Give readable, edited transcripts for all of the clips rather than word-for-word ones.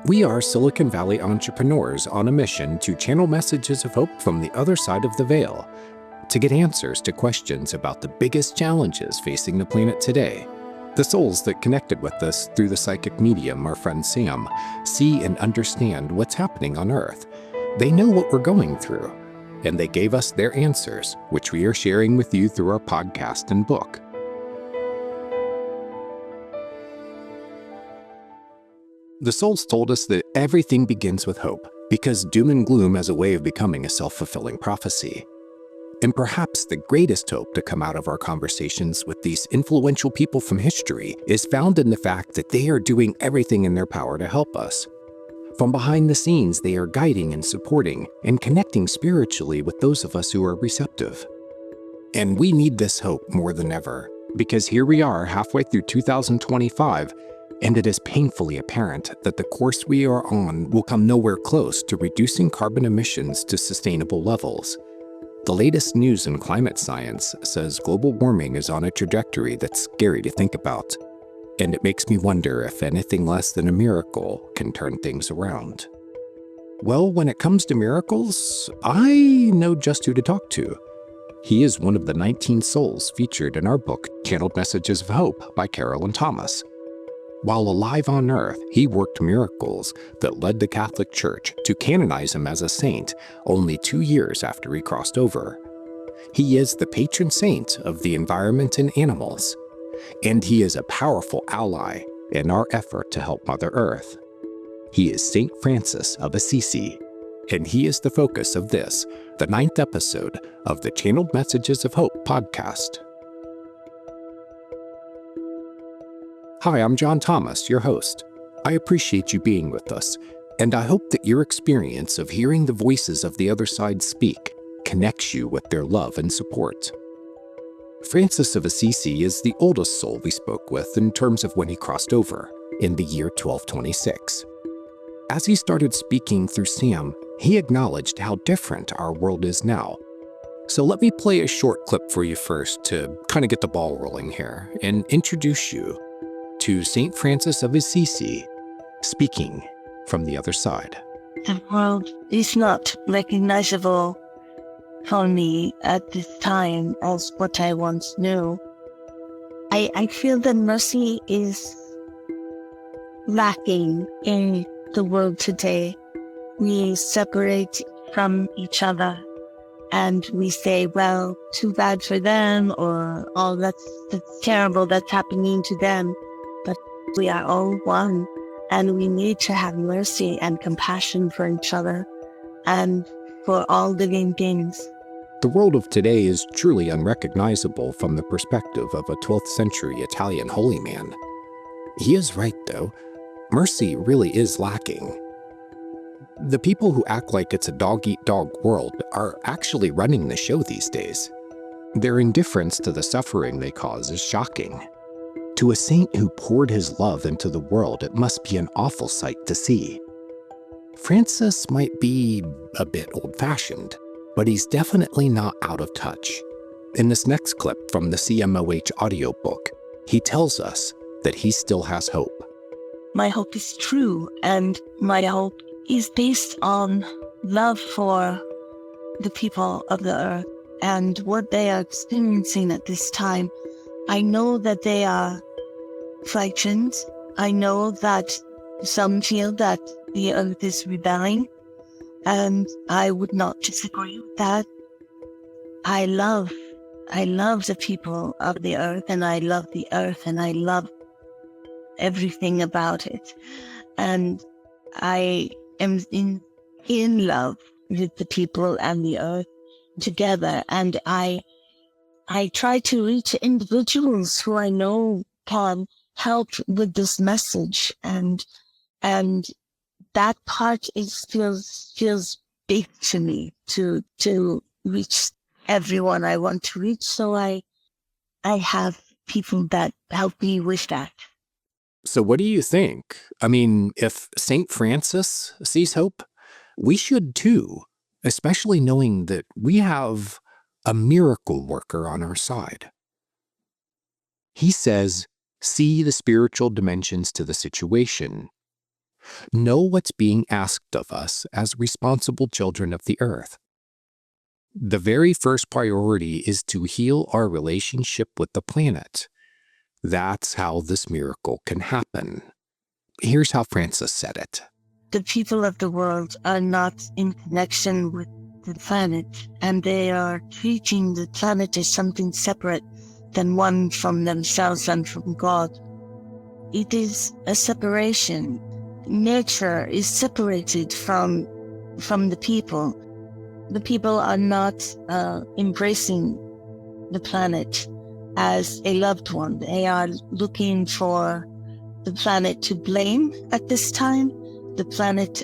We are Silicon Valley entrepreneurs on a mission to channel messages of hope from the other side of the veil, to get answers to questions about the biggest challenges facing the planet today. The souls that connected with us through the psychic medium, our friend Sam, see and understand what's happening on Earth. They know what we're going through, and they gave us their answers, which we are sharing with you through our podcast and book. The souls told us that everything begins with hope, because doom and gloom has a way of becoming a self-fulfilling prophecy. And perhaps the greatest hope to come out of our conversations with these influential people from history is found in the fact that they are doing everything in their power to help us. From behind the scenes, they are guiding and supporting and connecting spiritually with those of us who are receptive. And we need this hope more than ever, because here we are halfway through 2025, and it is painfully apparent that the course we are on will come nowhere close to reducing carbon emissions to sustainable levels. The latest news in climate science says global warming is on a trajectory that's scary to think about, and it makes me wonder if anything less than a miracle can turn things around. Well, when it comes to miracles, I know just who to talk to. He is one of the 19 souls featured in our book, Channeled Messages of Hope by Carolyn Thomas. While alive on Earth, he worked miracles that led the Catholic Church to canonize him as a saint only 2 years after he crossed over. He is the patron saint of the environment and animals, and he is a powerful ally in our effort to help Mother Earth. He is Saint Francis of Assisi, and he is the focus of this, the 9th episode of the Channeled Messages of Hope podcast. Hi, I'm John Thomas, your host. I appreciate you being with us, and I hope that your experience of hearing the voices of the other side speak connects you with their love and support. Francis of Assisi is the oldest soul we spoke with in terms of when he crossed over, in the year 1226. As he started speaking through Sam, he acknowledged how different our world is now. So let me play a short clip for you first to kind of get the ball rolling here and introduce you to Saint Francis of Assisi, speaking from the other side. The world is not recognizable for me at this time as what I once knew. I feel that mercy is lacking in the world today. We separate from each other and we say, well, too bad for them, or, oh, that's terrible, that's happening to them. But we are all one, and we need to have mercy and compassion for each other and for all living beings. The world of today is truly unrecognizable from the perspective of a 12th century Italian holy man. He is right, though. Mercy really is lacking. The people who act like it's a dog-eat-dog world are actually running the show these days. Their indifference to the suffering they cause is shocking. To a saint who poured his love into the world, it must be an awful sight to see. Francis might be a bit old-fashioned, but he's definitely not out of touch. In this next clip from the CMOH audiobook, he tells us that he still has hope. My hope is true, and my hope is based on love for the people of the earth and what they are experiencing at this time. I know that they are frightened. I know that some feel that the earth is rebelling, and I would not disagree with that. I love the people of the earth, and I love the earth, and I love everything about it. And I am in love with the people and the earth together, and I try to reach individuals who I know can help with this message, and that part feels big to me to reach everyone I want to reach. So I have people that help me with that. So what do you think? I mean, if Saint Francis sees hope, we should too, especially knowing that we have a miracle worker on our side. He says, see the spiritual dimensions to the situation. know what's being asked of us as responsible children of the earth. The very first priority is to heal our relationship with the planet. That's how this miracle can happen. Here's how Francis said it. The people of the world are not in connection with the planet, and they are treating the planet as something separate than one from themselves and from God. It is a separation. Nature is separated from the people. The people are not embracing the planet as a loved one. They are looking for the planet to blame at this time. The planet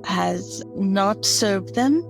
has not served them.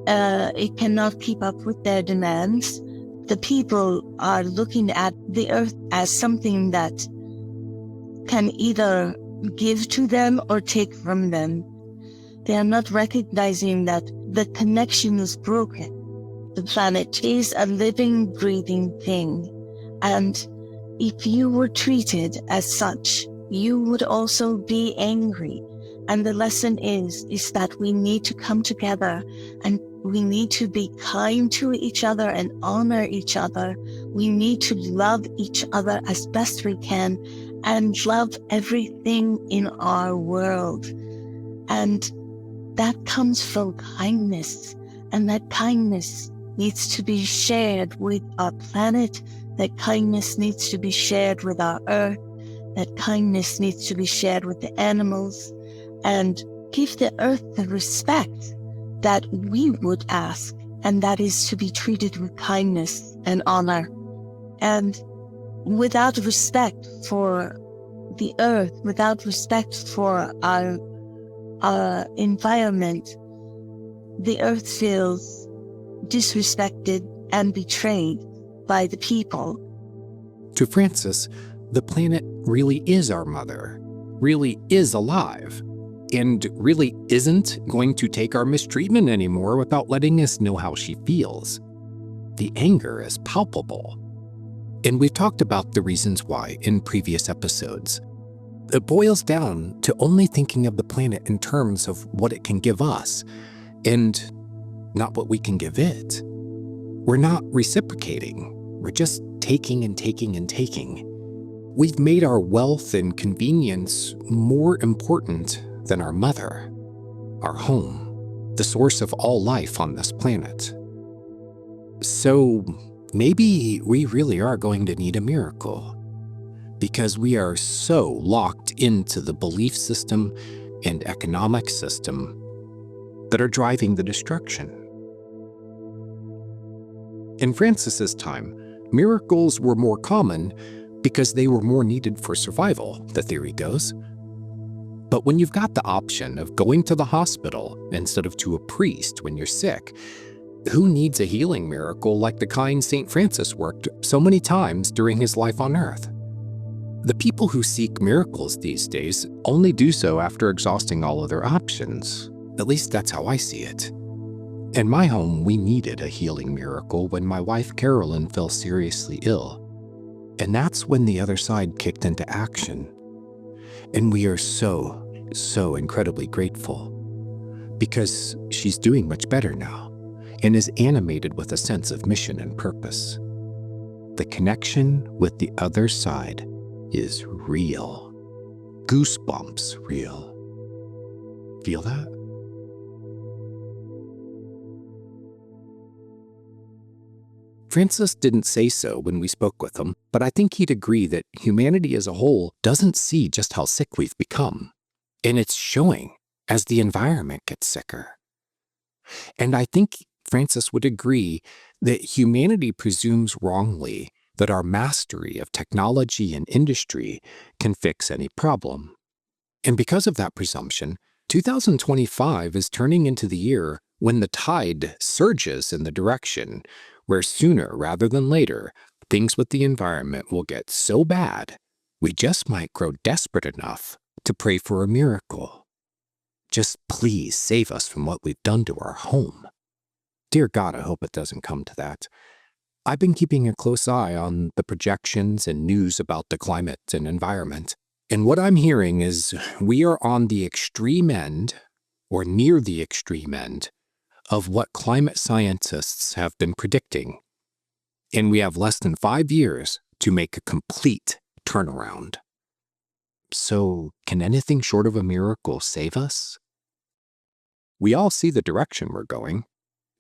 It cannot keep up with their demands. The people are looking at the earth as something that can either give to them or take from them. They are not recognizing that the connection is broken. The planet is a living, breathing thing. And if you were treated as such, you would also be angry. And the lesson is that we need to come together and we need to be kind to each other and honor each other. We need to love each other as best we can and love everything in our world. And that comes from kindness. And that kindness needs to be shared with our planet. That kindness needs to be shared with our earth. That kindness needs to be shared with the animals. And give the earth the respect that we would ask, and that is to be treated with kindness and honor. And without respect for the earth, without respect for our environment, the earth feels disrespected and betrayed by the people. To Francis, the planet really is our mother, really is alive, and really isn't going to take our mistreatment anymore without letting us know how she feels. The anger is palpable. And we've talked about the reasons why in previous episodes. It boils down to only thinking of the planet in terms of what it can give us, and not what we can give it. We're not reciprocating. We're just taking and taking and taking. We've made our wealth and convenience more important than our mother, our home, the source of all life on this planet. So maybe we really are going to need a miracle, because we are so locked into the belief system and economic system that are driving the destruction. In Francis's time, miracles were more common because they were more needed for survival, the theory goes. But when you've got the option of going to the hospital instead of to a priest when you're sick, who needs a healing miracle like the kind St. Francis worked so many times during his life on earth? The people who seek miracles these days only do so after exhausting all other options. At least that's how I see it. In my home, we needed a healing miracle when my wife Carolyn fell seriously ill. And that's when the other side kicked into action. And we are so incredibly grateful, because she's doing much better now and is animated with a sense of mission and purpose. The connection with the other side is real. Goosebumps real. Feel that? Francis didn't say so when we spoke with him, but I think he'd agree that humanity as a whole doesn't see just how sick we've become. And it's showing as the environment gets sicker. And I think Francis would agree that humanity presumes wrongly that our mastery of technology and industry can fix any problem. And because of that presumption, 2025 is turning into the year when the tide surges in the direction where sooner rather than later, things with the environment will get so bad, we just might grow desperate enough to pray for a miracle. Just please save us from what we've done to our home. Dear God, I hope it doesn't come to that. I've been keeping a close eye on the projections and news about the climate and environment, And what I'm hearing is we are on the extreme end, or near the extreme end, of what climate scientists have been predicting. And we have less than 5 years to make a complete turnaround. So, can anything short of a miracle save us? We all see the direction we're going.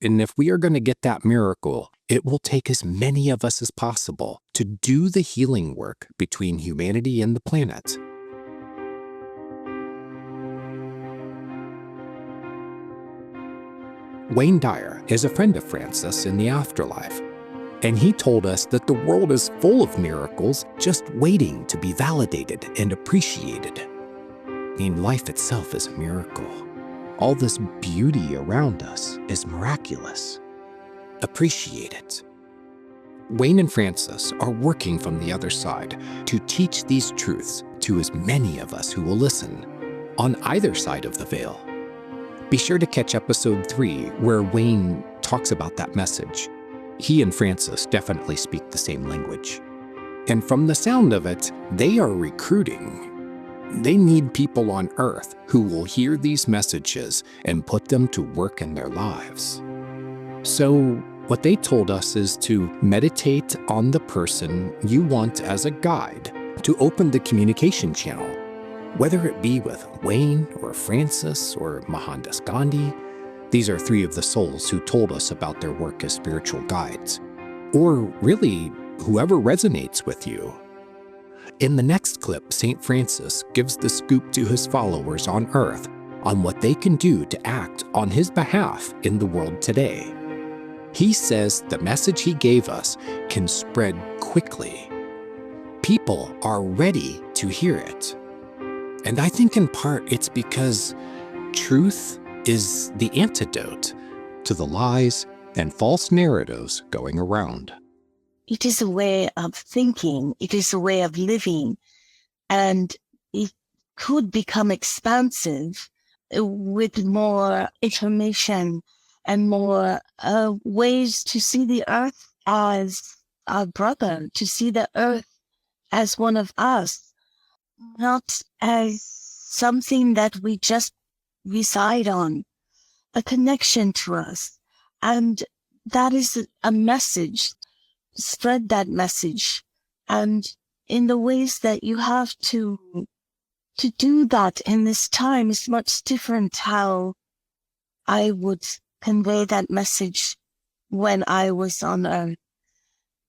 And if we are going to get that miracle, it will take as many of us as possible to do the healing work between humanity and the planet. Wayne Dyer is a friend of Francis in the afterlife, and he told us that the world is full of miracles just waiting to be validated and appreciated. I mean, life itself is a miracle. All this beauty around us is miraculous. Appreciate it. Wayne and Francis are working from the other side to teach these truths to as many of us who will listen, on either side of the veil. Be sure to catch episode 3, where Wayne talks about that message. He and Francis definitely speak the same language. And from the sound of it, they are recruiting. They need people on Earth who will hear these messages and put them to work in their lives. So, what they told us is to meditate on the person you want as a guide to open the communication channel, whether it be with Wayne or Francis or Mohandas Gandhi. These are 3 of the souls who told us about their work as spiritual guides, or really whoever resonates with you. In the next clip, St. Francis gives the scoop to his followers on Earth on what they can do to act on his behalf in the world today. He says the message he gave us can spread quickly. People are ready to hear it. And I think in part it's because truth is the antidote to the lies and false narratives going around. It is a way of thinking. It is a way of living. And it could become expansive with more information and more ways to see the earth as our brother, to see the earth as one of us, not as something that we just reside on, a connection to us. And that is a message. Spread that message, and in the ways that you have to do that in this time is much different how I would convey that message when I was on Earth.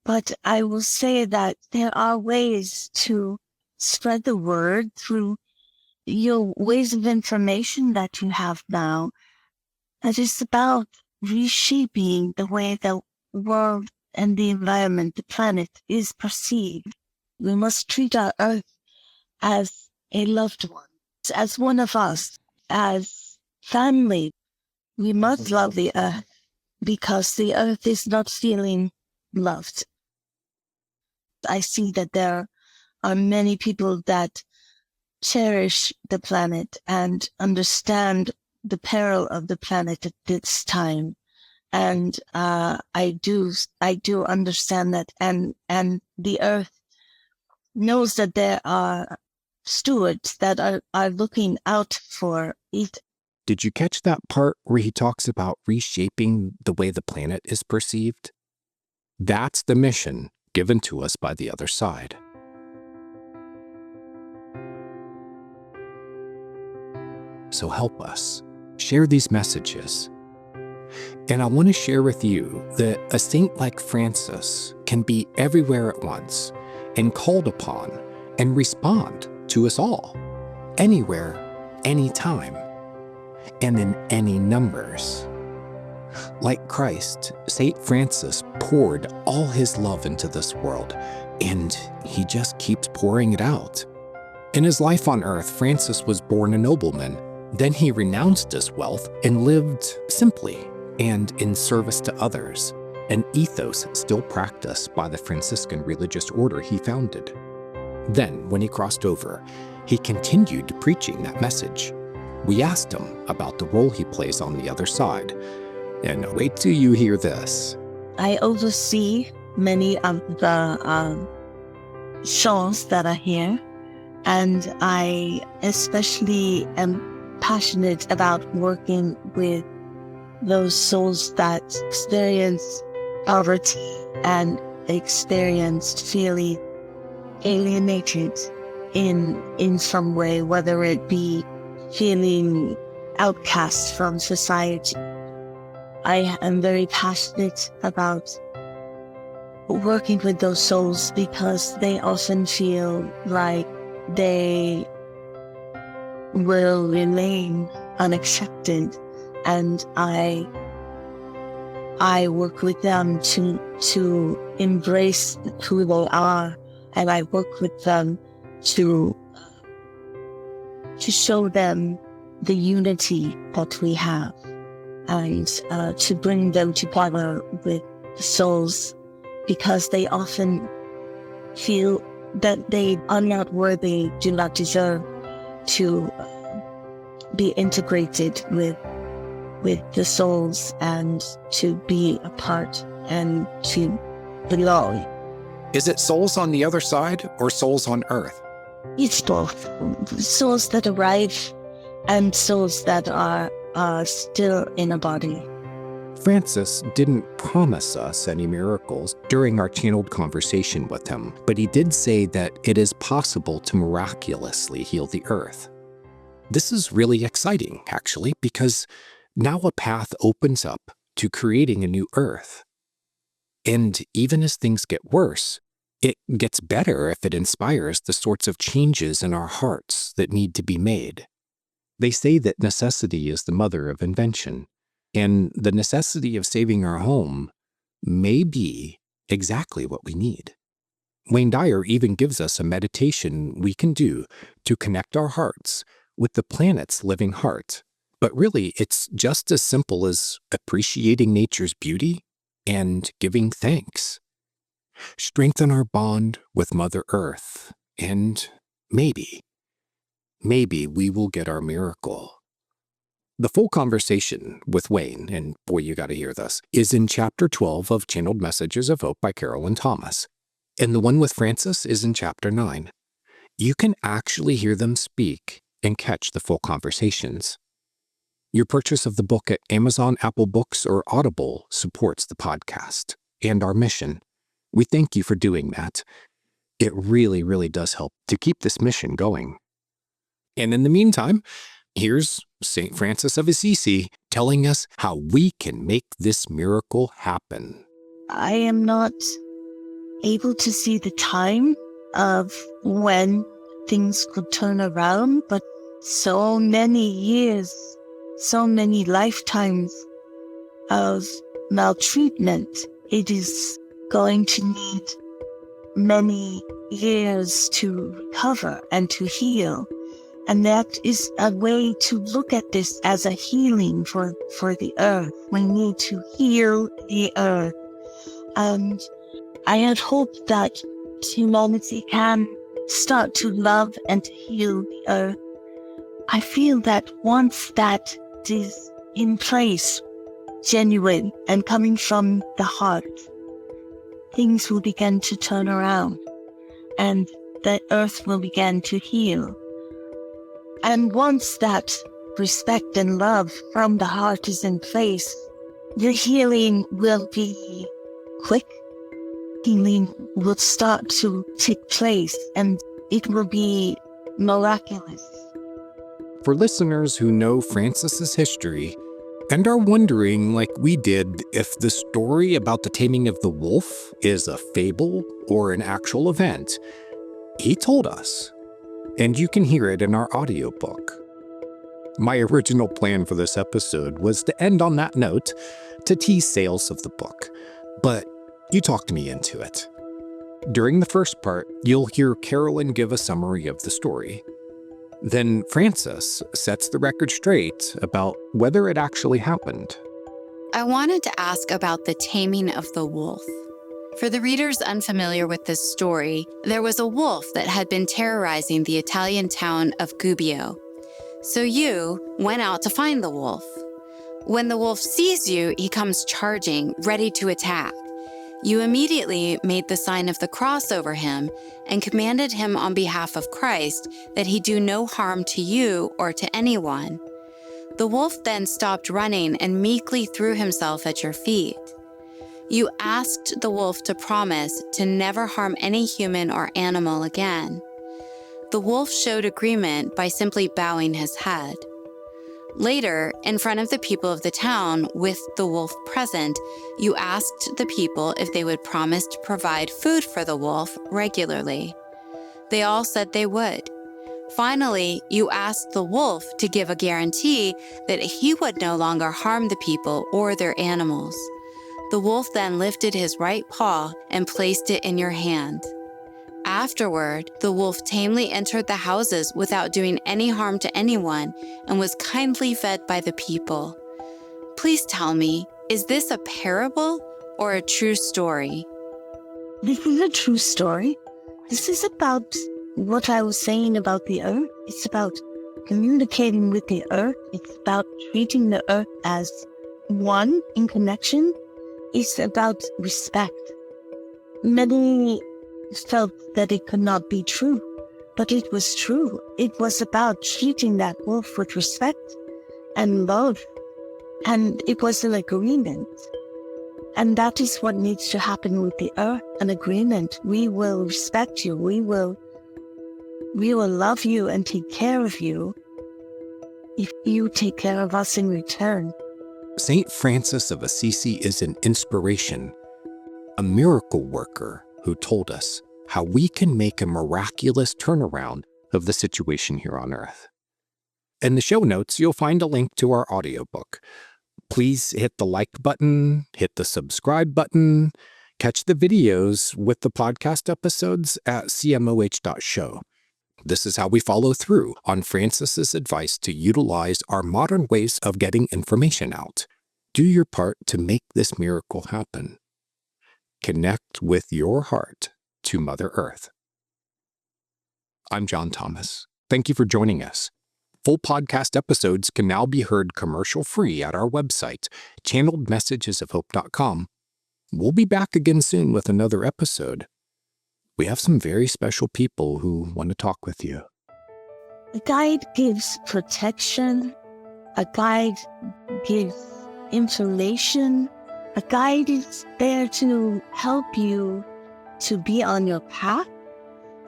But I will say that there are ways to spread the word through your ways of information that you have now. That is about reshaping the way the world and the environment, the planet, is perceived. We must treat our Earth as a loved one, as one of us, as family. We must love the Earth because the Earth is not feeling loved. I see that there are many people that cherish the planet and understand the peril of the planet at this time. And I do understand that, and the Earth knows that there are stewards that are looking out for it. Did you catch that part where he talks about reshaping the way the planet is perceived? That's the mission given to us by the other side. So help us. Share these messages. And I want to share with you that a saint like Francis can be everywhere at once and called upon and respond to us all, anywhere, anytime, and in any numbers. Like Christ, St. Francis poured all his love into this world, and he just keeps pouring it out. In his life on earth, Francis was born a nobleman. Then he renounced his wealth and lived simply and in service to others, an ethos still practiced by the Franciscan religious order he founded. Then, when he crossed over, he continued preaching that message. We asked him about the role he plays on the other side. And wait till you hear this. I oversee many of the shows that are here, And I especially am passionate about working with those souls that experience poverty and experienced feeling alienated in some way, whether it be feeling outcast from society. I am very passionate about working with those souls because they often feel like they will remain unaccepted, and I work with them to embrace who they are, and I work with them to show them the unity that we have, and to bring them together with the souls, because they often feel that they are not worthy, do not deserve to be integrated with the souls and to be a part and to belong. Is it souls on the other side or souls on Earth? It's both. Souls that arrive and souls that are still in a body. Francis didn't promise us any miracles during our channeled conversation with him, but he did say that it is possible to miraculously heal the Earth. This is really exciting, actually, because now a path opens up to creating a new Earth. And even as things get worse, it gets better if it inspires the sorts of changes in our hearts that need to be made. They say that necessity is the mother of invention, and the necessity of saving our home may be exactly what we need. Wayne Dyer even gives us a meditation we can do to connect our hearts with the planet's living heart. But really, it's just as simple as appreciating nature's beauty and giving thanks. Strengthen our bond with Mother Earth, and maybe we will get our miracle. The full conversation with Wayne, and boy, you gotta hear this, is in Chapter 12 of Channeled Messages of Hope by Carolyn Thomas. And the one with Francis is in Chapter 9. You can actually hear them speak and catch the full conversations. Your purchase of the book at Amazon, Apple Books, or Audible supports the podcast and our mission. We thank you for doing that. It really, really does help to keep this mission going. And in the meantime, here's St. Francis of Assisi telling us how we can make this miracle happen. I am not able to see the time of when things could turn around, but so many years, so many lifetimes of maltreatment, it is going to need many years to recover and to heal. And that is a way to look at this as a healing for the earth. We need to heal the earth. And I had hoped that humanity can start to love and to heal the earth. I feel that once that is in place, genuine and coming from the heart, things will begin to turn around and the earth will begin to heal. And once that respect and love from the heart is in place, the healing will be quick. Healing will start to take place and it will be miraculous. For listeners who know Francis's history and are wondering, like we did, if the story about the taming of the wolf is a fable or an actual event, he told us. And you can hear it in our audiobook. My original plan for this episode was to end on that note to tease sales of the book, but you talked me into it. During the first part, you'll hear Carolyn give a summary of the story. Then Francis sets the record straight about whether it actually happened. I wanted to ask about the taming of the wolf. For the readers unfamiliar with this story, there was a wolf that had been terrorizing the Italian town of Gubbio. So you went out to find the wolf. When the wolf sees you, he comes charging, ready to attack. You immediately made the sign of the cross over him and commanded him on behalf of Christ that he do no harm to you or to anyone. The wolf then stopped running and meekly threw himself at your feet. You asked the wolf to promise to never harm any human or animal again. The wolf showed agreement by simply bowing his head. Later, in front of the people of the town, with the wolf present, you asked the people if they would promise to provide food for the wolf regularly. They all said they would. Finally, you asked the wolf to give a guarantee that he would no longer harm the people or their animals. The wolf then lifted his right paw and placed it in your hand. Afterward, the wolf tamely entered the houses without doing any harm to anyone and was kindly fed by the people. Please tell me, is this a parable or a true story? This is a true story. This is about what I was saying about the earth. It's about communicating with the earth. It's about treating the earth as one in connection. It's about respect. Many felt that it could not be true, but it was true. It was about treating that wolf with respect and love, and it was an agreement. And that is what needs to happen with the earth, an agreement. We will respect you. We will love you and take care of you if you take care of us in return. Saint Francis of Assisi is an inspiration, a miracle worker who told us how we can make a miraculous turnaround of the situation here on Earth. In the show notes, you'll find a link to our audiobook. Please hit the like button, hit the subscribe button, catch the videos with the podcast episodes at cmoh.show. This is how we follow through on Francis's advice to utilize our modern ways of getting information out. Do your part to make this miracle happen. Connect with your heart to Mother Earth. I'm John Thomas. Thank you for joining us. Full podcast episodes can now be heard commercial-free at our website, channeledmessagesofhope.com. We'll be back again soon with another episode. We have some very special people who want to talk with you. A guide gives protection. A guide gives information. A guide is there to help you to be on your path.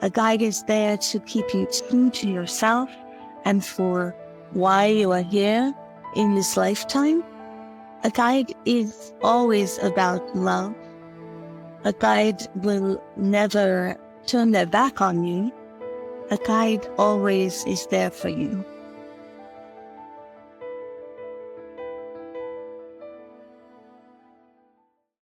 A guide is there to keep you true to yourself and for why you are here in this lifetime. A guide is always about love. A guide will never turn their back on you. A guide always is there for you.